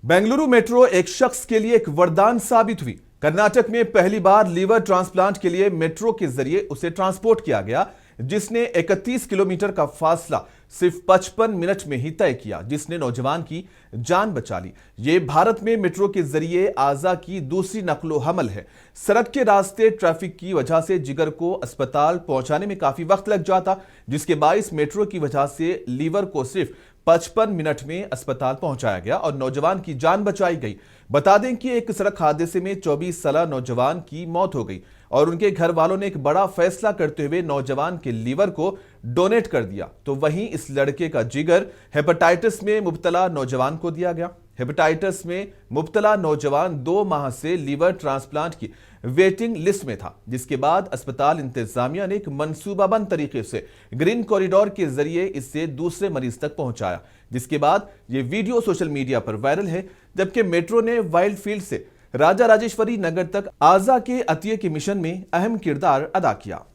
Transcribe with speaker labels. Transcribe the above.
Speaker 1: Bengaluru metro एक शख्स के लिए एक वरदान साबित हुई। कर्नाटक में पहली बार लीवर ट्रांसप्लांट के लिए मेट्रो के जरिए उसे ट्रांसपोर्ट किया गया, जिसने 31 किलोमीटर का फासला सिर्फ 55 मिनट में ही तय किया, जिसने नौजवान की जान बचा ली। ये भारत में मेट्रो के जरिए आज़ा की दूसरी नक्लो हमल है। सड़क के रास्ते ट्रैफिक की वजह से जिगर को अस्पताल पहुंचाने में काफी वक्त लग जाता, जिसके बाइस मेट्रो की वजह से लीवर को सिर्फ 55 मिनट में अस्पताल पहुंचाया गया और नौजवान की जान बचाई गई। बता दें कि एक सड़क हादसे में 24 साल नौजवान की मौत हो गई और उनके घर वालों ने एक बड़ा फैसला करते हुए नौजवान के लीवर को डोनेट कर दिया। तो वहीं इस लड़के का जिगर हेपेटाइटिस में मुब्तला नौजवान को दिया गया। हेपेटाइटिस में मुब्तला नौजवान 2 माह से लीवर ट्रांसप्लांट की वेटिंग लिस्ट में था, जिसके बाद अस्पताल इंतजामिया ने एक मंसूबाबंद तरीके से ग्रीन कॉरिडोर के जरिए इसे दूसरे मरीज तक पहुंचाया, जिसके बाद ये वीडियो सोशल मीडिया पर वायरल है। जबकि मेट्रो ने वाइल्ड फील्ड से राजा राजेश्वरी नगर तक आज़ा के अतिये के मिशन में अहम किरदार अदा किया।